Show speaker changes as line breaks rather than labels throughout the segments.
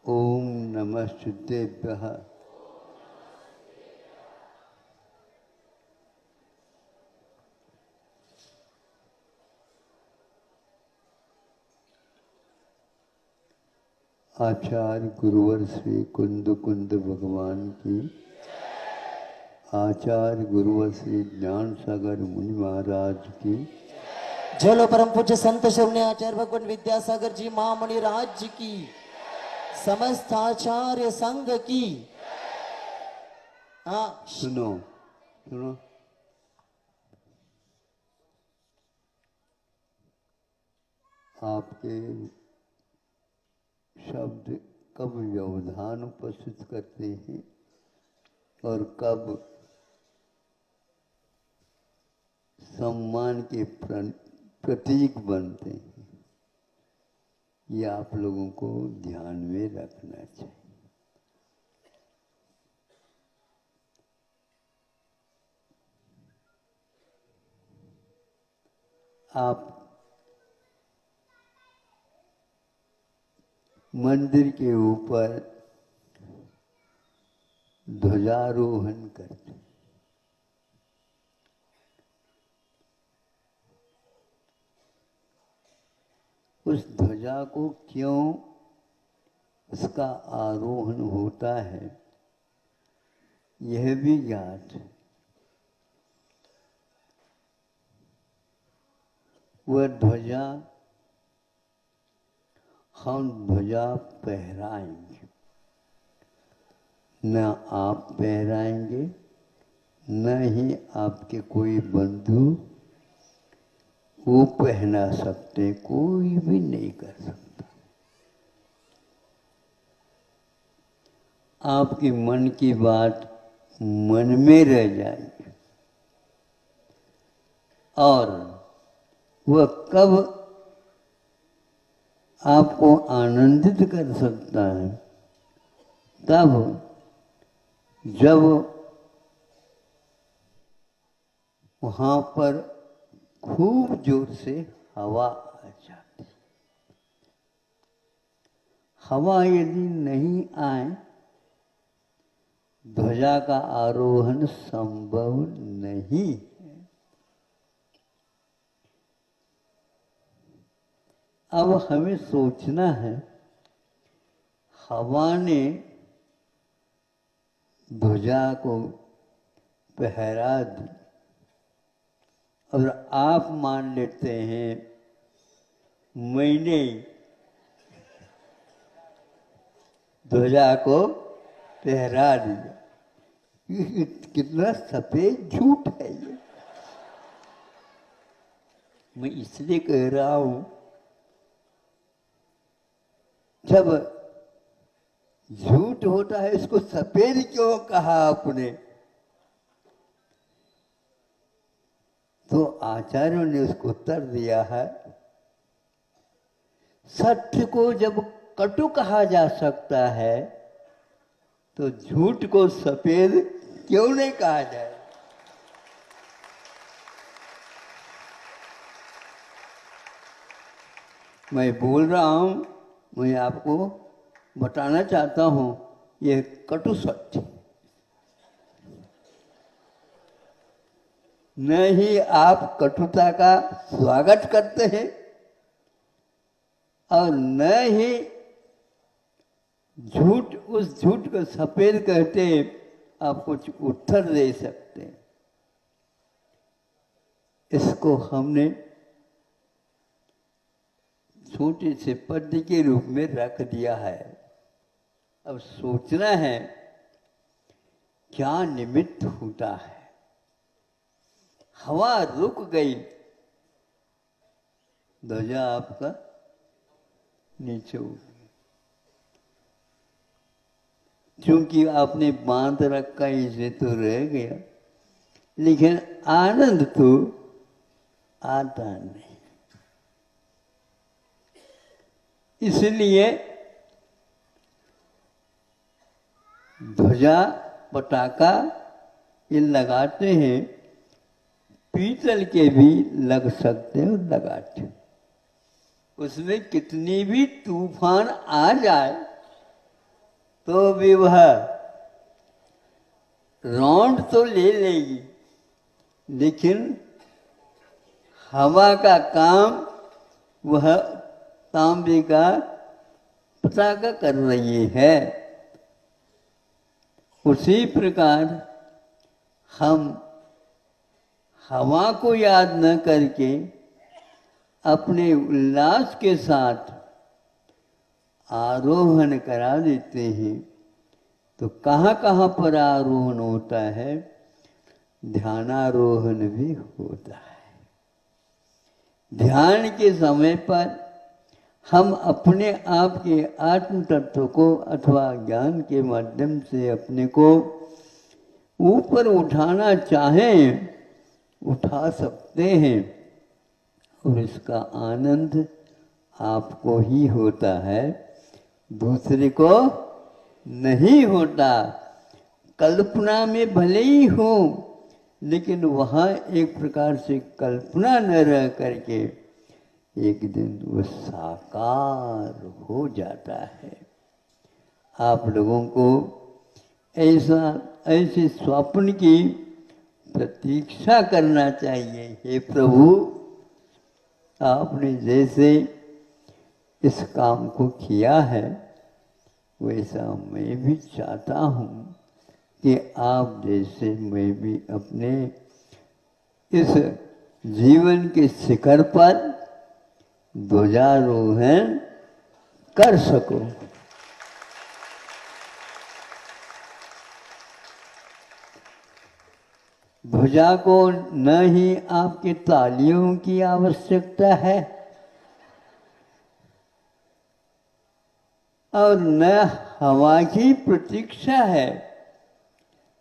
ओम नमः शुद्धेभ्यः। आचार्य गुरुवर श्री कुंद कुंद भगवान की, आचार्य गुरुवर श्री ज्ञान सागर मुनि महाराज की,
जलो परम पूज्य संत शरण्य आचार्य भगवान विद्यासागर जी महामणि राज्य की, समस्त आचार्य संघ की। हाँ
सुनो सुनो, आपके शब्द कब व्यवधान उपस्थित करते हैं और कब सम्मान के प्रतीक बनते हैं, ये आप लोगों को ध्यान में रखना चाहिए। आप मंदिर के ऊपर ध्वजारोहण करते हैं। उस ध्वजा को क्यों उसका आरोहण होता है यह भी ज्ञात है। वह ध्वजा हम ध्वजा पहराएंगे, न आप पहराएंगे न ही आपके कोई बंधु वो पहना सकते, कोई भी नहीं कर सकता। आपके मन की बात मन में रह जाएगी और वह कब आपको आनंदित कर सकता है, तब जब वहाँ पर खूब जोर से हवा आ जाती। हवा यदि नहीं आए, ध्वजा का आरोहण संभव नहीं है। अब हमें सोचना है, हवा ने ध्वजा को पहरा दी और आप मान लेते हैं मैंने ध्वजा को पहरा दिया। ये कितना सफेद झूठ है ये। मैं इसलिए कह रहा हूं, जब झूठ होता है इसको सफेद क्यों कहा आपने? तो आचार्यों ने उसको उत्तर दिया है, सत्य को जब कटु कहा जा सकता है तो झूठ को सफेद क्यों नहीं कहा जाए? मैं बोल रहा हूं, मैं आपको बताना चाहता हूं, यह कटु सत्य न ही आप कटुता का स्वागत करते हैं और न ही झूठ, उस झूठ को सफेद कहते आप कुछ उत्तर दे सकते हैं। इसको हमने छोटे से पद के रूप में रख दिया है। अब सोचना है क्या निमित्त होता है। हवा रुक गई, ध्वजा आपका नीचे हो गया, क्योंकि आपने बांध रखा इसे तो रह गया, लेकिन आनंद तो आता नहीं। इसलिए ध्वजा पटाखा ये लगाते हैं, पीतल के भी लग सकते हैं और लगाते हैं। उसमें कितनी भी तूफान आ जाए तो भी वह रौंद तो ले लेगी, लेकिन हवा का काम वह तांबे का पताका कर रही है। उसी प्रकार हम हवा को याद न करके अपने उल्लास के साथ आरोहण करा देते हैं, तो कहाँ कहाँ पर आरोहण होता है? ध्यानारोहण भी होता है। ध्यान के समय पर हम अपने आप के आत्म तत्व को अथवा ज्ञान के माध्यम से अपने को ऊपर उठाना चाहें, उठा सकते हैं, और इसका आनंद आपको ही होता है, दूसरे को नहीं होता। कल्पना में भले ही हो, लेकिन वहाँ एक प्रकार से कल्पना न रह करके एक दिन वो साकार हो जाता है। आप लोगों को ऐसे स्वप्न की प्रतीक्षा करना चाहिए। हे प्रभु, आपने जैसे इस काम को किया है, वैसा मैं भी चाहता हूँ कि आप जैसे मैं भी अपने इस जीवन के शिखर पर ध्वजारोहण कर सको। ध्वजा को न ही आपके तालियों की आवश्यकता है और न हवा की प्रतीक्षा है,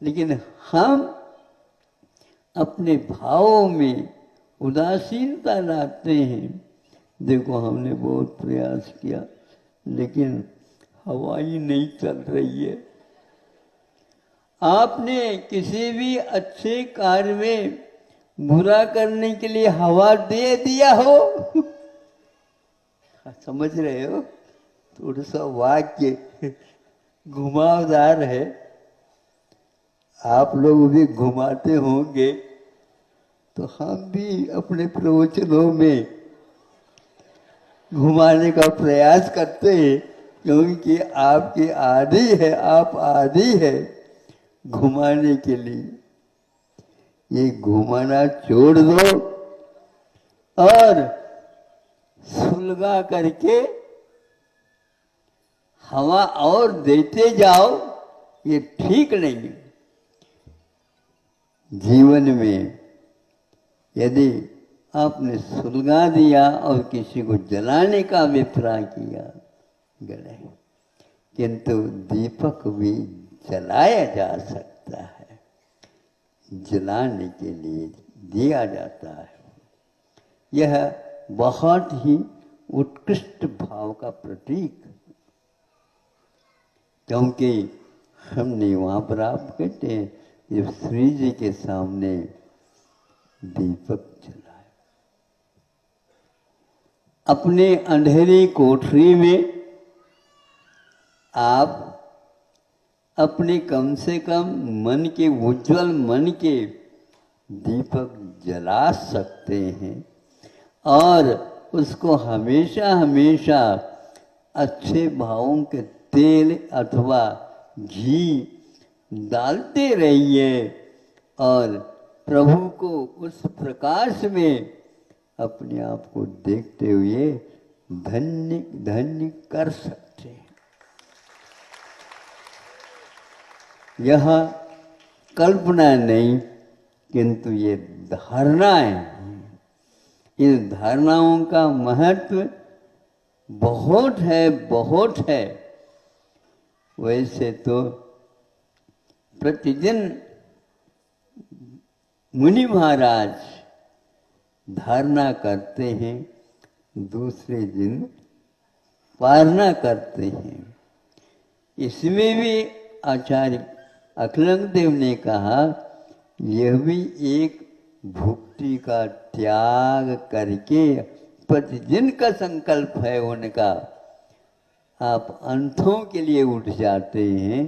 लेकिन हम अपने भावों में उदासीनता लाते हैं। देखो, हमने बहुत प्रयास किया, लेकिन हवा ही नहीं चल रही है। आपने किसी भी अच्छे कार्य में बुरा करने के लिए हवा दे दिया हो? समझ रहे हो? थोड़ा सा वाक्य घुमावदार है, आप लोग भी घुमाते होंगे, तो हम भी अपने प्रवचनों में घुमाने का प्रयास करते हैं, क्योंकि आपकी आदि है, आप आदि है घुमाने के लिए। ये घुमाना छोड़ दो और सुलगा करके हवा और देते जाओ, ये ठीक नहीं है। जीवन में यदि आपने सुलगा दिया और किसी को जलाने का अभिप्राय किया, गले, किंतु दीपक भी जलाया जा सकता है, जलाने के लिए दिया जाता है। यह बहुत ही उत्कृष्ट भाव का प्रतीक, क्योंकि हमने वहाँ पर आप कहते हैं जब श्री जी के सामने दीपक जलाए, अपने अंधेरी कोठरी में आप अपने कम से कम मन के उज्जवल मन के दीपक जला सकते हैं और उसको हमेशा हमेशा अच्छे भावों के तेल अथवा घी डालते रहिए और प्रभु को उस प्रकाश में अपने आप को देखते हुए धन्य धन्य कर सकते हैं। यह कल्पना नहीं, किंतु ये धारणाएं हैं। इन धारणाओं का महत्व बहुत है, बहुत है। वैसे तो प्रतिदिन मुनि महाराज धारणा करते हैं, दूसरे दिन पारणा करते हैं। इसमें भी आचार्य अखिलंग देव ने कहा, यह भी एक भुक्ति का त्याग करके प्रतिदिन का संकल्प है उनका। आप अंतों के लिए उठ जाते हैं।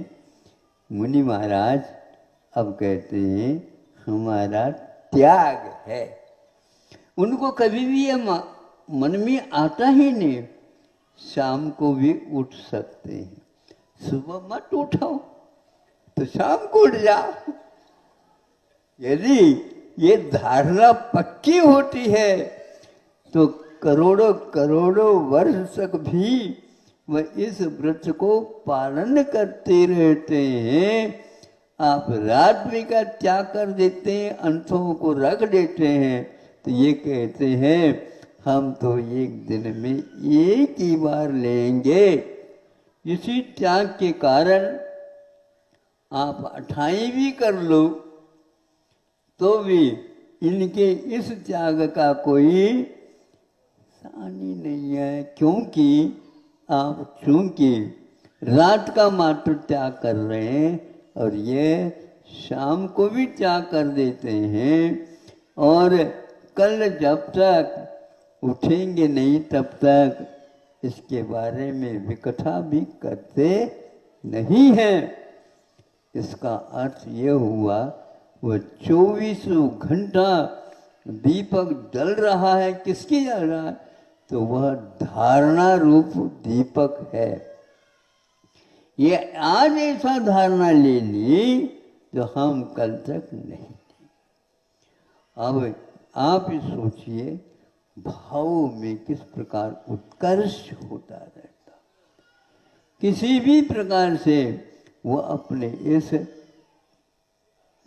मुनि महाराज अब कहते हैं हमारा त्याग है। उनको कभी भी ये मन में आता ही नहीं, शाम को भी उठ सकते हैं। सुबह मत उठो तो शाम को उठ जाओ। यदि ये धारणा पक्की होती है तो करोड़ों करोड़ों वर्ष तक भी वह इस व्रत को पालन करते रहते हैं। आप रात भी का त्याग कर देते हैं, अंतों को रख देते हैं, तो ये कहते हैं हम तो एक दिन में एक ही बार लेंगे। इसी त्याग के कारण आप 28 भी कर लो तो भी इनके इस त्याग का कोई हानि नहीं है, क्योंकि आप चूंकि रात का मात्र त्याग कर रहे हैं और ये शाम को भी त्याग कर देते हैं, और कल जब तक उठेंगे नहीं तब तक इसके बारे में विकथा भी करते नहीं हैं। इसका अर्थ ये हुआ वह 24 घंटा दीपक जल रहा है। किसकी जल रहा है? तो वह धारणा रूप दीपक है। ये आज ऐसा धारणा ले ली जो हम कल तक नहीं थे। अब आप सोचिए भाव में किस प्रकार उत्कर्ष होता रहता। किसी भी प्रकार से वो अपने इस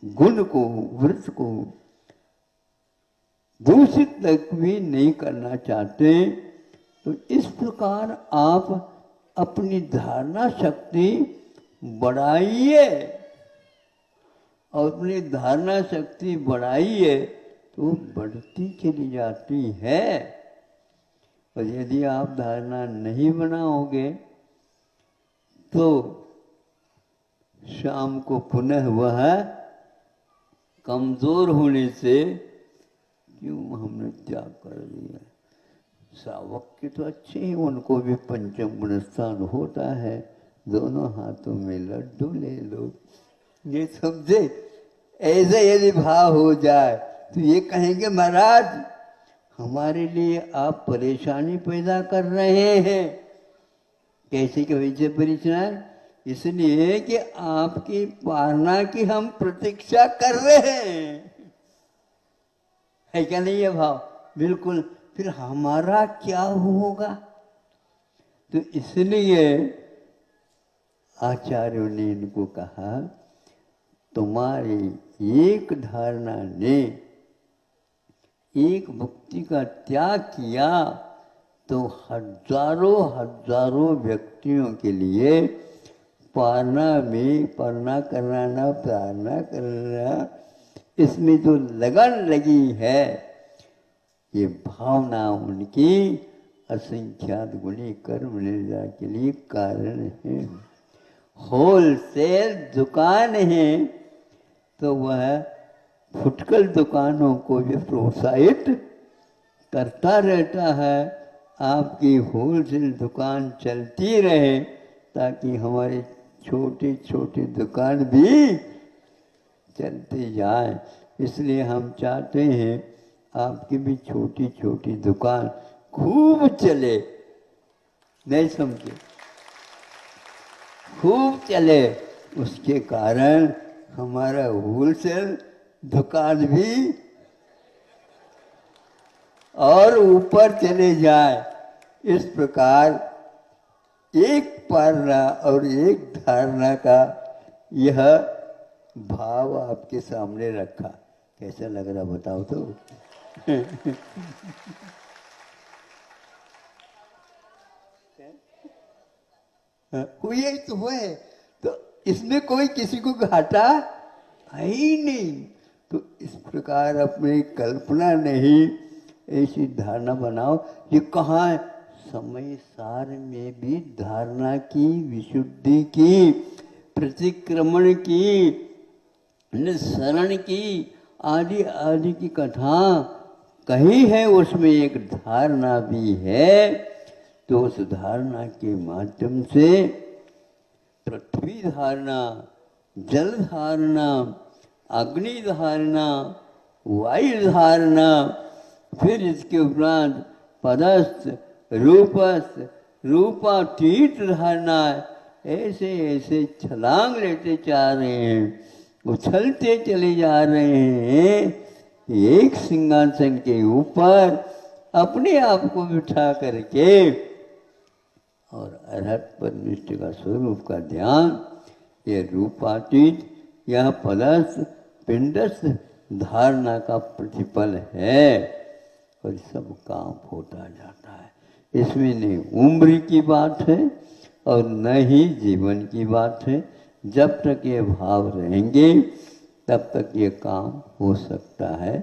गुण को, व्रत को दूषित तक भी नहीं करना चाहते। तो इस प्रकार आप अपनी धारणा शक्ति बढ़ाइए, और अपनी धारणा शक्ति बढ़ाइए तो बढ़ती चली जाती है। और यदि आप धारणा नहीं बनाओगे तो शाम को पुनः वह कमजोर होने से क्यों हमने त्याग कर दिया। सावक के तो अच्छे हैं, उनको भी पंचम गुण स्थान होता है, दोनों हाथों में लड्डू ले लो। ये समझे, ऐसे यदि भाव हो जाए तो ये कहेंगे महाराज हमारे लिए आप परेशानी पैदा कर रहे हैं। कैसे के वैसे परेशान? इसलिए कि आपकी पालना की हम प्रतीक्षा कर रहे हैं। है क्या नहीं ये भाव? बिल्कुल। फिर हमारा क्या होगा? तो इसलिए आचार्यों ने इनको कहा तुम्हारी एक धारणा ने एक भक्ति का त्याग किया तो हजारों हजारों व्यक्तियों के लिए पालना में, पालना करना ना पालना करना, इसमें जो लगन लगी है, ये भावना उनकी असंख्यात गुणी कर्म निर्जा के लिए कारण है। होलसेल दुकान है तो वह फुटकर दुकानों को भी प्रोत्साहित करता रहता है। आपकी होलसेल दुकान चलती रहे ताकि हमारी छोटी छोटी दुकान भी चलती जाए। इसलिए हम चाहते हैं आपकी भी छोटी छोटी दुकान खूब चले। नहीं समझे? खूब चले। उसके कारण हमारा होलसेल दुकान भी और ऊपर चले जाए। इस प्रकार एक पालना और एक धारणा का यह भाव आपके सामने रखा। कैसा लग रहा बताओ तो? हुए तो हुए, तो इसमें कोई किसी को घाटा है ही नहीं। तो इस प्रकार अपनी कल्पना नहीं, ऐसी धारणा बनाओ। ये कहाँ है? समय सार में भी धारणा की, विशुद्धि की, प्रतिक्रमण की, शरण की, आदि आदि की कथा कही है। उसमें एक धारणा भी है। तो उस धारणा के माध्यम से पृथ्वी धारणा, जल धारणा, अग्नि धारणा, वायु धारणा, फिर इसके उपरांत पदस्थ, रूपस्थ, रूपातीत धारणा, ऐसे ऐसे छलांग लेते जा रहे हैं, उछलते चले जा रहे हैं एक सिंहासन के ऊपर अपने आप को बिठा करके। और अरहत परमेश्वर का स्वरूप का ध्यान, ये रूपातीत यह पदस्थ पिंडस्थ धारणा का प्रतिफल है और सब काम होता जाता है। इसमें न उम्र की बात है और न ही जीवन की बात है। जब तक ये भाव रहेंगे तब तक ये काम हो सकता है।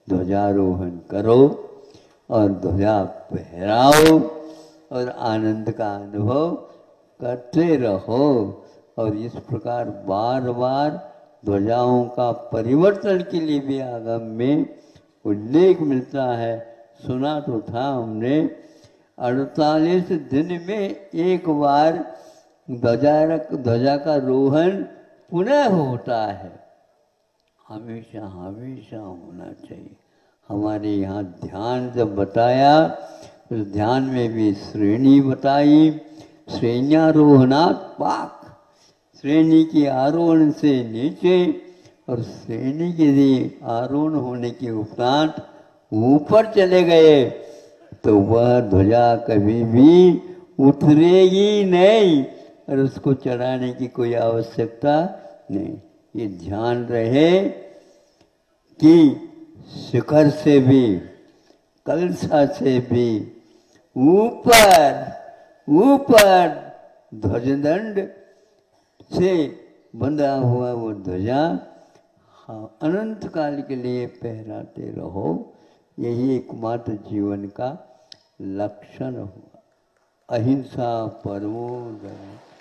ध्वजारोहण करो और ध्वजा फहराओ और आनंद का अनुभव करते रहो। और इस प्रकार बार बार ध्वजाओं का परिवर्तन के लिए भी आगम में उल्लेख मिलता है। सुना तो था हमने 48 दिन में एक बार ध्वजा का रोहन पुनः होता है। हमेशा हमेशा होना चाहिए। हमारे यहाँ ध्यान जब बताया उस ध्यान में भी श्रेणी बताई। श्रेण्यारोहणात् पाक, श्रेणी के आरोहण से नीचे और श्रेणी के आरोहण होने के उपरांत ऊपर चले गए तो वह ध्वजा कभी भी उतरेगी नहीं और उसको चढ़ाने की कोई आवश्यकता नहीं। ये ध्यान रहे कि शिखर से भी, कलशा से भी ऊपर ऊपर ध्वजदंड से बंधा हुआ वो ध्वजा अनंत काल के लिए फहराते रहो। यही एकमात्र जीवन का लक्षण हुआ। अहिंसा परमो धर्मः।